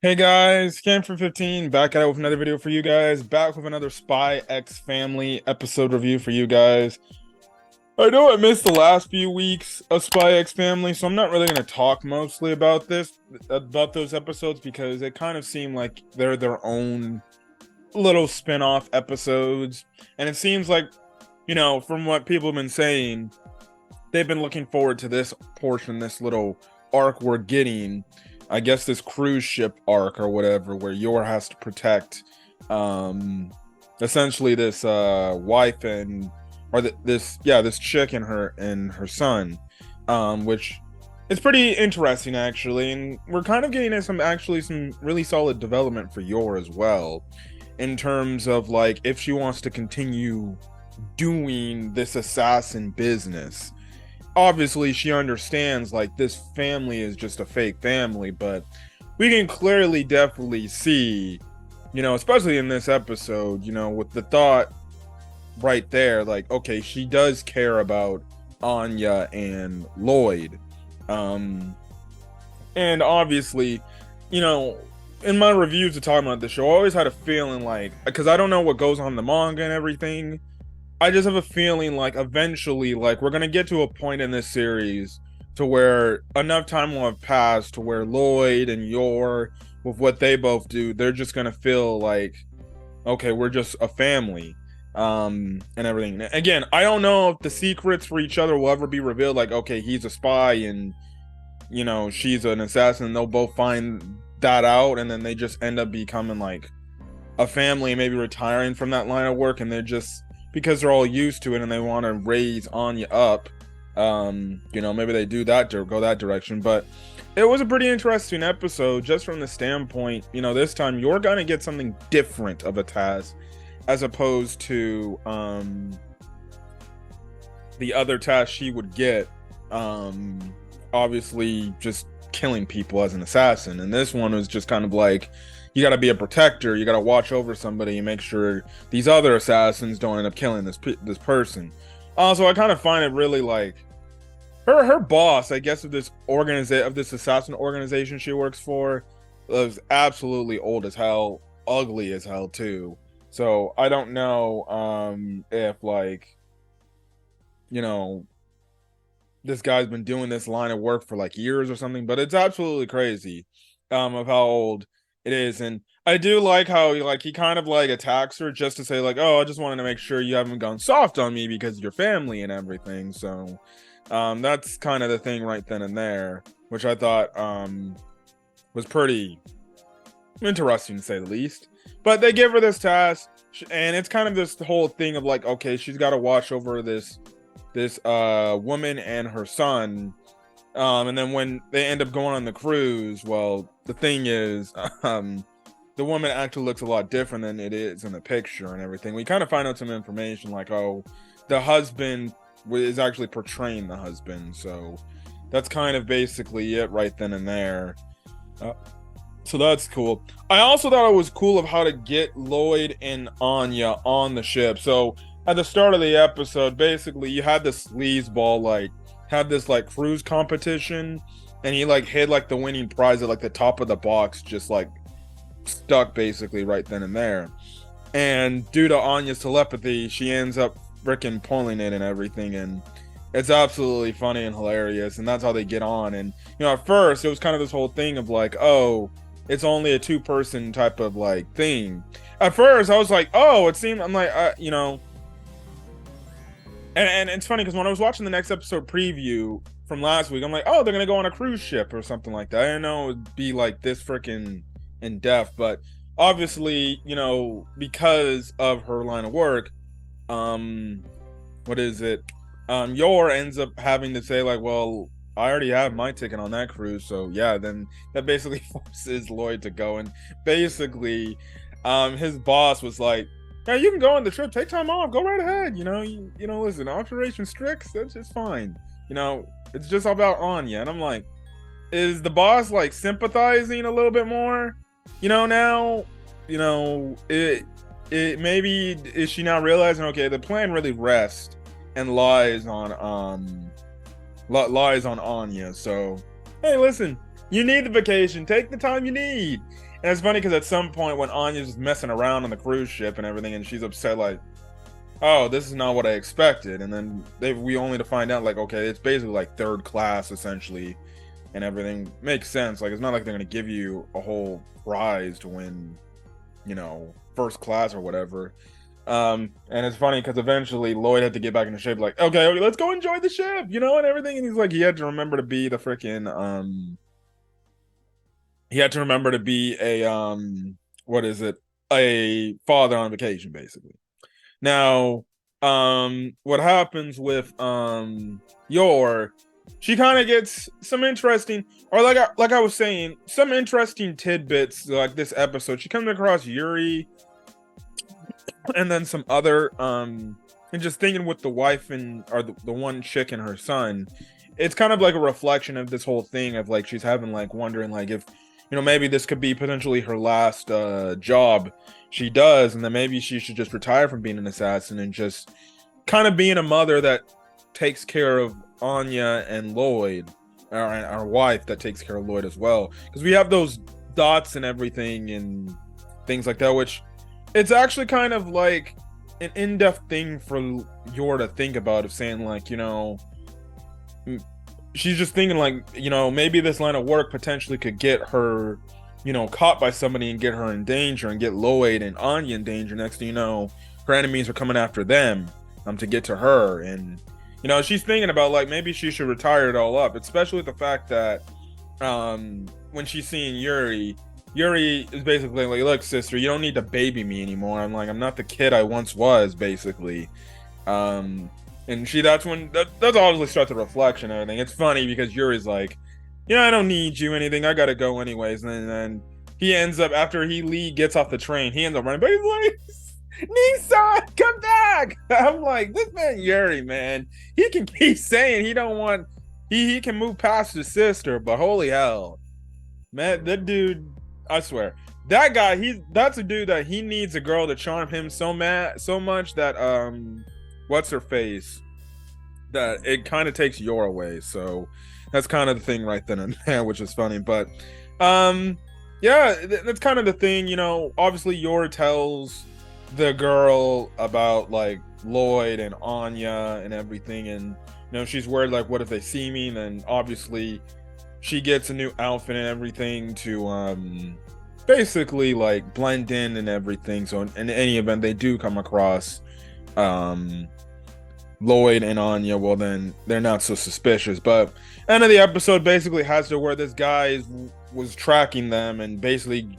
Hey guys, Cam for 15 back at it with another video for you guys. Back with another Spy X Family episode review for you guys. I know I missed the last few weeks of Spy X Family, so I'm not really going to talk mostly about those episodes because it kind of seemed like they're their own little spin-off episodes. And it seems like, from what people have been saying, they've been looking forward to this portion, this little arc we're getting. I guess this cruise ship arc or whatever, where Yor has to protect, essentially this wife and this chick and her son, which is pretty interesting actually, and we're kind of getting some really solid development for Yor as well, in terms of like if she wants to continue doing this assassin business. Obviously she understands like this family is just a fake family, but we can clearly definitely see, especially in this episode, with the thought right there, like, okay, she does care about Anya and Loid. And obviously, in my reviews of talking about the show, I always had a feeling like, because I don't know what goes on in the manga and everything, I just have a feeling like eventually, like, we're gonna get to a point in this series to where enough time will have passed to where Loid and Yor, with what they both do, they're just gonna feel like, okay, we're just a family, and everything. Again, I don't know if the secrets for each other will ever be revealed. Like, okay, he's a spy and she's an assassin. And they'll both find that out, and then they just end up becoming like a family, maybe retiring from that line of work, and they're just, because they're all used to it and they want to raise Anya up, maybe they do that to go that direction. But it was a pretty interesting episode just from the standpoint, this time you're gonna get something different of a task as opposed to the other task she would get, obviously just killing people as an assassin. And this one was just kind of like, you got to be a protector, you got to watch over somebody and make sure these other assassins don't end up killing this person. Also, I kind of find it really like her boss, I guess, of this assassin organization she works for, was absolutely old as hell, ugly as hell too. So I don't know if like, this guy's been doing this line of work for like years or something, but it's absolutely crazy of how old it is. And I do like how he kind of like attacks her just to say like, oh, I just wanted to make sure you haven't gone soft on me because of your family and everything. So that's kind of the thing right then and there, which I thought was pretty interesting to say the least. But they give her this task, and it's kind of this whole thing of like, okay, she's got to watch over this woman and her son, and then when they end up going on the cruise, well, the thing is, the woman actually looks a lot different than it is in the picture and everything. We kind of find out some information like, oh, the husband is actually portraying the husband, so that's kind of basically it right then and there. So that's cool. I also thought it was cool of how to get Loid and Anya on the ship. So at the start of the episode, basically you had this sleazeball like had this like cruise competition, and he like hid like the winning prize at like the top of the box, just like stuck basically right then and there. And due to Anya's telepathy, she ends up freaking pulling it and everything, and it's absolutely funny and hilarious. And that's how they get on. And at first it was kind of this whole thing of like, oh, it's only a two-person type of like thing. At first I was like, oh, it seemed, I'm like, and it's funny because when I was watching the next episode preview from last week, I'm like, oh, they're gonna go on a cruise ship or something like that. I didn't know it would be like this freaking in depth, but obviously, because of her line of work, what is it? Yor ends up having to say like, well, I already have my ticket on that cruise, so yeah, then that basically forces Loid to go. And basically, his boss was like, yeah, you can go on the trip, take time off, go right ahead. Listen, Operation Strix, that's just fine. It's just about Anya. And I'm like, is the boss like sympathizing a little bit more? Now, it maybe is she now realizing, okay, the plan really rests and lies on Anya. So hey, listen, you need the vacation, take the time you need. And it's funny because at some point when Anya's just messing around on the cruise ship and everything, and she's upset, like, oh, this is not what I expected. And then we only to find out, like, okay, it's basically like third class essentially, and everything makes sense. Like, it's not like they're gonna give you a whole prize to win, you know, first class or whatever. And it's funny because eventually Loid had to get back into shape, like, okay, let's go enjoy the ship, you know, and everything. And he's like, he had to remember to be the freaking he had to remember to be a what is it? A father on vacation, basically. Now, what happens with Yor, she kind of gets some interesting, or like I was saying, some interesting tidbits like this episode. She comes across Yuri and then some other and just thinking with the wife and or the one chick and her son, it's kind of like a reflection of this whole thing of like she's having like wondering like if, you know, maybe this could be potentially her last job she does, and then maybe she should just retire from being an assassin and just kind of being a mother that takes care of Anya and Loid, our wife that takes care of Loid as well, because we have those dots and everything and things like that, which it's actually kind of like an in-depth thing for Yor to think about, of saying like, you know, she's just thinking like, you know, maybe this line of work potentially could get her, you know, caught by somebody and get her in danger and get Loid and Anya in danger. Next thing you know, her enemies are coming after them to get to her. And, you know, she's thinking about like maybe she should retire it all up, especially with the fact that when she's seeing Yuri is basically like, look, sister, you don't need to baby me anymore. I'm not the kid I once was, basically. And that's when that's obviously starts the reflection and everything. It's funny because Yuri's like, yeah, I don't need you anything. I gotta go anyways. And then he ends up, after he gets off the train, he ends up running, but he's like, Nissan, come back. I'm like, this man Yuri, man, he can keep saying he don't want, he can move past his sister, but holy hell, man, that dude, I swear, that guy, that's a dude that he needs a girl to charm him so much that what's her face, that it kind of takes Yor away. So that's kind of the thing right then and there, which is funny. But yeah, that's kind of the thing, you know. Obviously Yor tells the girl about like Loid and Anya and everything, and you know, she's worried like, what if they see me? And then obviously she gets a new outfit and everything to basically like blend in and everything. So in any event they do come across Loid and Anya, well then they're not so suspicious. But end of the episode basically has to where this guy was tracking them and basically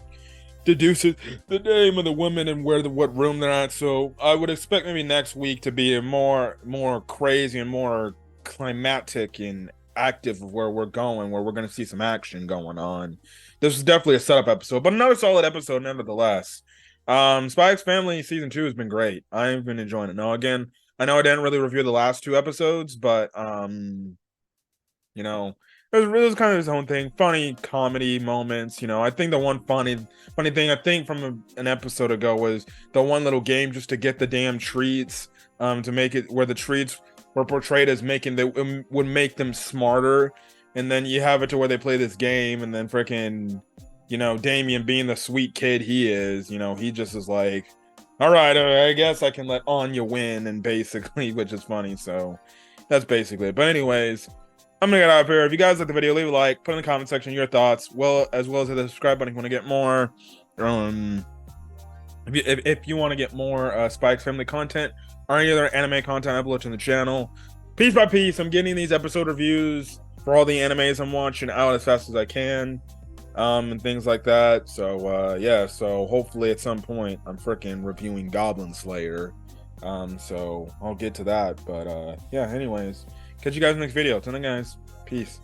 deduces the name of the women and what room they're at. So I would expect maybe next week to be a more crazy and more climatic and active of where we're going, where we're going to see some action going on. This is definitely a setup episode, but another solid episode nevertheless. Spy X Family season 2 has been great. I've been enjoying it. Now again, I know I didn't really review the last 2 episodes, but you know, it was kind of his own thing. Funny comedy moments, you know. I think the one funny thing I think from an episode ago was the one little game just to get the damn treats, to make it where the treats were portrayed as making would make them smarter, and then you have it to where they play this game, and then freaking, you know, Damien being the sweet kid he is, you know, he just is like, all right, I guess I can let Anya win, and basically, which is funny. So that's basically it. But anyways, I'm gonna get out of here. If you guys like the video, leave a like, put in the comment section your thoughts, as well as hit the subscribe button if you want to get more. If you want to get more Spy X Family content or any other anime content uploaded to the channel, piece by piece, I'm getting these episode reviews for all the animes I'm watching out as fast as I can, and things like that. So yeah, so hopefully at some point I'm freaking reviewing Goblin Slayer. So I'll get to that. But yeah, anyways, catch you guys in the next video. Till then, guys, peace.